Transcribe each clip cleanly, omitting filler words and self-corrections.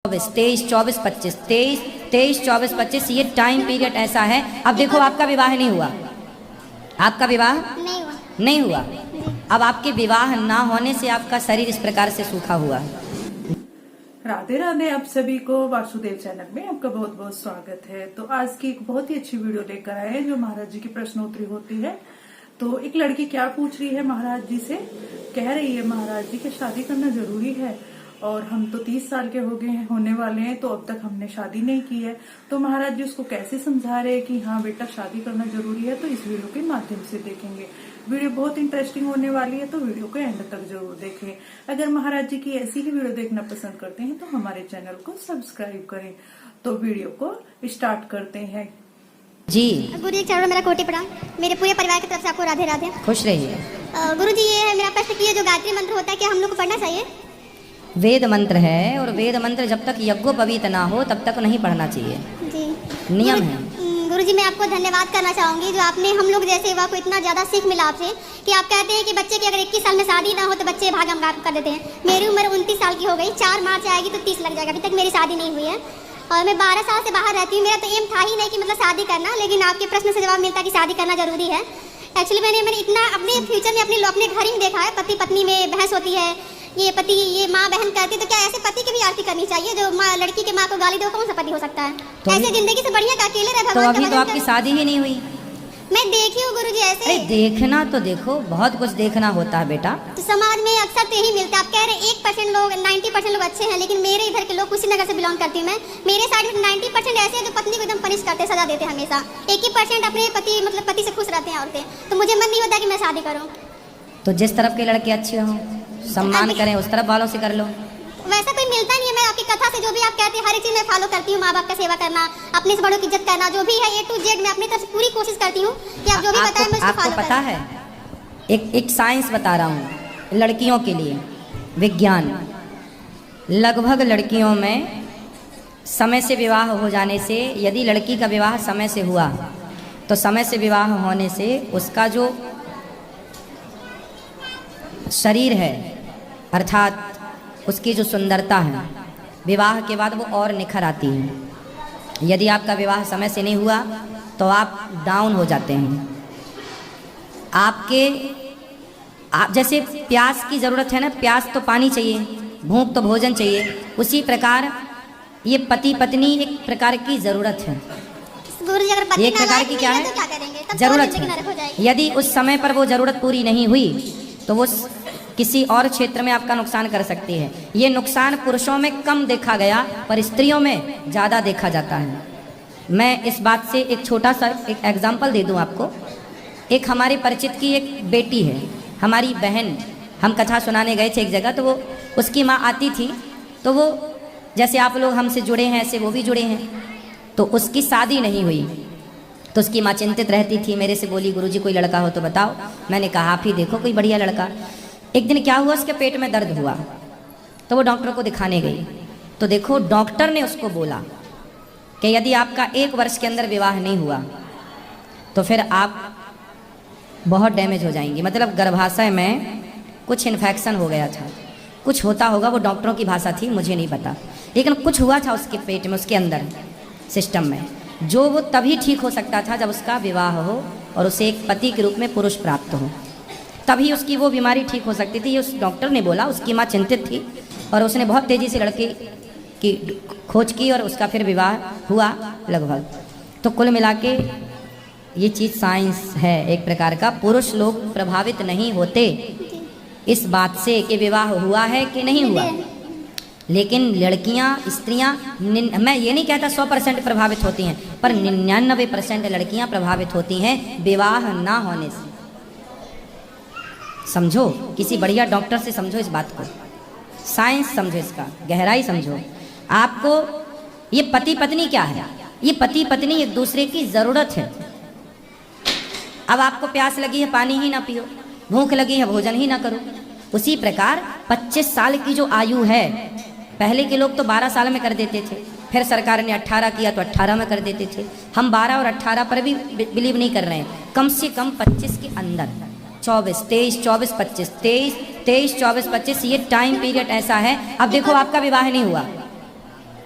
23, 24, 25, 23, 24, 25 ये time period ऐसा है। अब देखो आपका विवाह नहीं हुआ, आपका विवाह नहीं हुआ। अब आपके विवाह ना होने से आपका शरीर इस प्रकार से सूखा हुआ है। राधे राधे। आप सभी को वासुदेव चैनल में आपका बहुत बहुत स्वागत है। तो आज की एक बहुत ही अच्छी वीडियो लेकर आए हैं जो महाराज जी की प्रश्नोत्तरी होती है। तो एक लड़की क्या पूछ रही है महाराज जी से, कह रही है महाराज जी की शादी करना जरूरी है और हम तो 30 साल के हो गए हैं, होने वाले हैं, तो अब तक हमने शादी नहीं की है। तो महाराज जी उसको कैसे समझा रहे हैं कि हाँ बेटा शादी करना जरूरी है। तो इस वीडियो के माध्यम से देखेंगे। वीडियो बहुत इंटरेस्टिंग होने वाली है, तो वीडियो को एंड तक जरूर देखें। अगर महाराज जी की ऐसी ही वीडियो देखना पसंद करते हैं तो हमारे चैनल को सब्सक्राइब करें। तो वीडियो को स्टार्ट करते हैं जी। गुरु जी चरणों में मेरा कोटि प्रणाम। मेरे पूरे परिवार की तरफ से आपको राधे राधे। खुश रहिए। गुरु जी ये है मेरा प्रश्न कि ये जो गायत्री मंत्र होता है क्या हम लोग को पढ़ना चाहिए? वेद मंत्र है और वेद मंत्र जब तक यज्ञोपवीत ना हो तब तक नहीं पढ़ना चाहिए, जी नियम है। गुरु जी मैं आपको धन्यवाद करना चाहूंगी जो आपने हम लोग जैसे युवा को इतना ज्यादा सीख मिला आपसे कि आप कहते हैं कि बच्चे की अगर 21 साल में शादी ना हो तो बच्चे भागम भाग कर देते हैं। मेरी उम्र 29 साल की हो गई, 4 मार्च आएगी तो 30 लग जाएगा। अभी तक मेरी शादी नहीं हुई है और मैं 12 साल से बाहर रहती हूँ। मेरा तो एम था ही नहीं कि मतलब शादी करना, लेकिन आपके प्रश्न से जवाब मिलता कि शादी करना जरूरी है। एक्चुअली मैंने इतना अपने फ्यूचर में अपने घर ही में देखा है, पति पत्नी में बहस होती है, ये पति ये माँ बहन करती, तो क्या ऐसे पति की भी आरती करनी चाहिए जो माँ लड़की के माँ को गाली दे? कौन सा पति हो सकता है? तो ऐसे जिंदगी से बढ़िया का अकेले रह तो भगवान अभी तो आपकी शादी ही नहीं हुई। मैं देखी हूँ गुरु जी ऐसे। अरे देखना तो देखो, बहुत कुछ देखना होता है बेटा। तो समाज में अक्सर तो यही मिलता है। आप कह रहे हैं 1% लोग 90% लोग अच्छे हैं, लेकिन मेरे इधर के लोग कुशीनगर से बिलोंग करती हूँ मैं। मेरे साइड में 90% ऐसे हैं जो पत्नी को एकदम पनिश करते, सजा देते हमेशा। 1% अपने पति से खुश रहते हैं औरतें। तो मुझे मन नहीं होता कि मैं शादी करूँ। तो जिस तरफ के लड़के अच्छे हों, सम्मान करें, उस तरफ वालों से कर लो। वैसा कोई मिलता नहीं है। मैं आपकी कथा से जो भी आप कहते हैं हर एक चीज मैं फॉलो करती हूँ। माँ बाप का सेवा करना, अपने से बड़ों की इज्जत करना, जो भी है A to Z मैं अपनी तरफ से पूरी कोशिश करती हूँ कि आप जो भी बताएं मैं उसको आपको फॉलो पता है, एक साइंस बता रहा हूँ लड़कियों के लिए, विज्ञान। लगभग लड़कियों में समय से विवाह हो जाने से, यदि लड़की का विवाह समय से हुआ तो समय से विवाह होने से उसका जो शरीर है अर्थात उसकी जो सुंदरता है विवाह के बाद वो और निखर आती है। यदि आपका विवाह समय से नहीं हुआ तो आप डाउन हो जाते हैं। आप जैसे प्यास की ज़रूरत है ना, प्यास तो पानी चाहिए, भूख तो भोजन चाहिए, उसी प्रकार ये पति पत्नी एक प्रकार की ज़रूरत है। एक प्रकार की क्या है? ज़रूरत है। यदि उस समय पर वो ज़रूरत पूरी नहीं हुई तो वो किसी और क्षेत्र में आपका नुकसान कर सकती है। ये नुकसान पुरुषों में कम देखा गया पर स्त्रियों में ज़्यादा देखा जाता है। मैं इस बात से एक छोटा सा एक एग्जाम्पल दे दूं आपको। एक हमारे परिचित की एक बेटी है, हमारी बहन। हम कथा सुनाने गए थे एक जगह, तो वो उसकी माँ आती थी, तो वो जैसे आप लोग हमसे जुड़े हैं ऐसे वो भी जुड़े हैं। तो उसकी शादी नहीं हुई तो उसकी माँ चिंतित रहती थी, मेरे से बोली गुरुजी कोई लड़का हो तो बताओ। मैंने कहा आप ही देखो कोई बढ़िया लड़का। एक दिन क्या हुआ, उसके पेट में दर्द हुआ तो वो डॉक्टर को दिखाने गई। तो देखो डॉक्टर ने उसको बोला कि यदि आपका 1 वर्ष के अंदर विवाह नहीं हुआ तो फिर आप बहुत डैमेज हो जाएंगी। मतलब गर्भाशय में कुछ इन्फेक्शन हो गया था, कुछ होता होगा, वो डॉक्टरों की भाषा थी, मुझे नहीं पता, लेकिन कुछ हुआ था उसके पेट में, उसके अंदर सिस्टम में, जो वो तभी ठीक हो सकता था जब उसका विवाह हो और उसे एक पति के रूप में पुरुष प्राप्त हो, तभी उसकी वो बीमारी ठीक हो सकती थी। उस डॉक्टर ने बोला। उसकी माँ चिंतित थी और उसने बहुत तेज़ी से लड़के की खोज की और उसका फिर विवाह हुआ लगभग। तो कुल मिला के ये चीज़ साइंस है एक प्रकार का। पुरुष लोग प्रभावित नहीं होते इस बात से कि विवाह हुआ है कि नहीं हुआ, लेकिन लड़कियां, स्त्रियां, मैं ये नहीं कहता 100% प्रभावित होती हैं, पर 99% लड़कियां प्रभावित होती हैं विवाह ना होने से। समझो, किसी बढ़िया डॉक्टर से समझो इस बात को, साइंस समझो, इसका गहराई समझो। आपको ये पति पत्नी क्या है? ये पति पत्नी एक दूसरे की ज़रूरत है। अब आपको प्यास लगी है, पानी ही ना पियो, भूख लगी है, भोजन ही ना करो। उसी प्रकार 25 साल की जो आयु है, पहले के लोग तो 12 साल में कर देते थे, फिर सरकार ने 18 किया तो 18 में कर देते थे। हम 12 और 18 पर भी बिलीव नहीं कर रहे हैं। कम से कम 25 के अंदर 24, 23, 24, 25, 23, 24, 25 ये टाइम पीरियड ऐसा है। अब देखो आपका विवाह नहीं हुआ,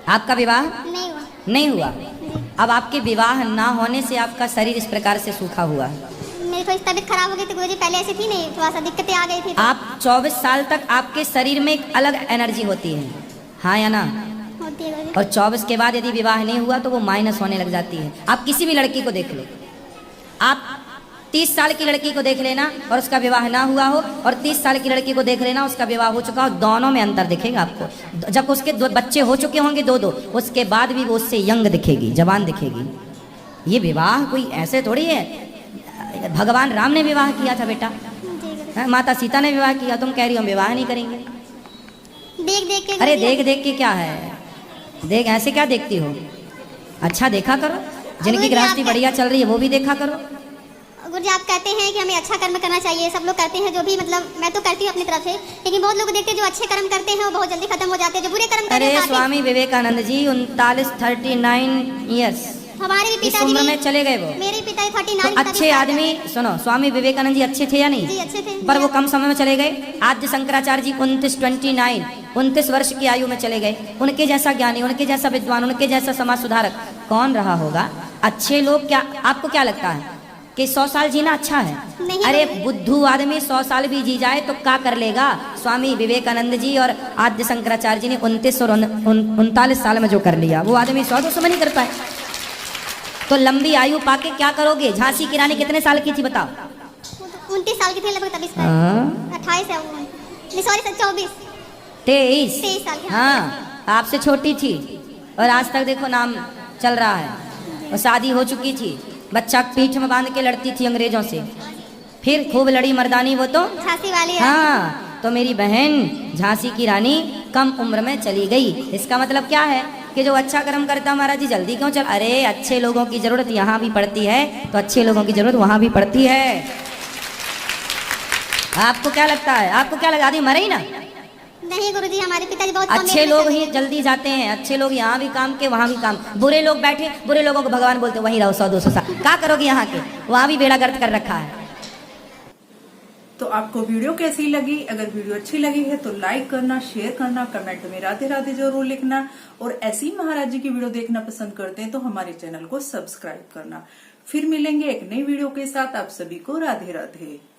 आपका विवाह नहीं हुआ नहीं हुआ। जी। अब आपके विवाह ना होने से आपका शरीर इस प्रकार से सूखा हुआ। मेरी थोड़ी तबीयत खराब हो गई थी गुरुजी, पहले ऐसी थी नहीं, थोड़ा सा दिक्कतें आ गई थी। आप 24 साल तक आपके शरीर में एक अलग एनर्जी होती है, हाँ या ना? होती है गुरुजी। और 24 के बाद यदि विवाह नहीं हुआ तो वो माइनस होने लग जाती है। आप किसी भी लड़की को देख लो, आप 30 साल की लड़की को देख लेना और उसका विवाह ना हुआ हो, और 30 साल की लड़की को देख लेना उसका विवाह हो चुका हो, दोनों में अंतर दिखेगा आपको। जब उसके 2 बच्चे हो चुके होंगे, 2 उसके बाद भी वो उससे यंग दिखेगी, जवान दिखेगी। ये विवाह कोई ऐसे थोड़ी है, भगवान राम ने विवाह किया था बेटा, जी गुरुजी। है? माता सीता ने विवाह किया, तुम कह रही हो हम विवाह नहीं करेंगे। देख देख के अरे गुरुजी। देख देख के क्या है, देख ऐसे क्या देखती हो? अच्छा देखा करो, जिनकी गुरुजी, गृहस्थी आप- बढ़िया चल रही है वो भी देखा करो। गुरुजी आप कहते हैं कि हमें अच्छा कर्म करना चाहिए, सब लोग करते हैं जो भी, मतलब मैं तो करती हूँ अपनी तरफ से, लेकिन बहुत लोग देखते हैं जो अच्छे कर्म करते हैं वो बहुत जल्दी खत्म हो जाते हैं, जो बुरे कर्म करते अरे हैं काफी- स्वामी विवेकानंद जी 39 ईयर्स हमारे भी इस पिताजी उम्र में भी- चले गए वो। मेरे पिता तो 39 अच्छे आदमी, सुनो, स्वामी विवेकानंद जी अच्छे थे या जी नहीं? अच्छे थे। पर वो कम समय में चले गए। आद्य शंकराचार्य जी 29 वर्ष की आयु में चले गए। उनके जैसा ज्ञानी, उनके जैसा विद्वान, उनके जैसा समाज सुधारक कौन रहा होगा? अच्छे लोग क्या, आपको क्या लगता है कि 100 साल जीना अच्छा है? नहीं। अरे बुद्धू आदमी 100 साल भी जी जाए तो क्या कर लेगा? स्वामी विवेकानंद जी और आद्य शंकराचार्य जी ने 29 और 39 साल में जो कर लिया, वो आदमी 100-200 में नहीं कर पाए। तो लंबी आयु पाके क्या करोगे? झांसी की रानी कितने साल की थी बताओ? 29 साल की थे लगभग, तब इसका हाँ। 28 है वो, नहीं सॉरी 24 23 23 साल की। हाँ, आपसे छोटी थी और आज तक देखो नाम चल रहा है। और शादी हो चुकी थी, बच्चा पीठ में बांध के लड़ती थी अंग्रेजों से, फिर खूब लड़ी मर्दानी वो तो। झांसी वाली है। हाँ, तो मेरी बहन झांसी की रानी कम उम्र में चली गई। इसका मतलब क्या है कि जो अच्छा कर्म करता महाराज जी जल्दी क्यों चल? अरे अच्छे लोगों की जरूरत यहाँ भी पड़ती है, तो अच्छे लोगों की जरूरत वहां भी पड़ती है। आपको क्या लगता है? आपको क्या लगा? आदमी मरे ही ना। नहीं गुरुजी, हमारे पिताजी बहुत कम अच्छे एज में लोग चले- ही जल्दी जाते हैं, अच्छे लोग यहाँ भी काम के वहाँ भी काम। बुरे लोग बैठे, बुरे लोगों को भगवान बोलते वहीं रहो 100-200 साल, क्या करोगे यहाँ के? वहाँ भी बेड़ा गर्क कर रखा है। तो आपको वीडियो कैसी लगी? अगर वीडियो अच्छी लगी है तो लाइक करना, शेयर करना, कमेंट में राधे राधे जरूर लिखना, और ऐसी ही महाराज जी की वीडियो देखना पसंद करते हैं तो हमारे चैनल को सब्सक्राइब करना। फिर मिलेंगे एक नई वीडियो के साथ। आप सभी को राधे राधे।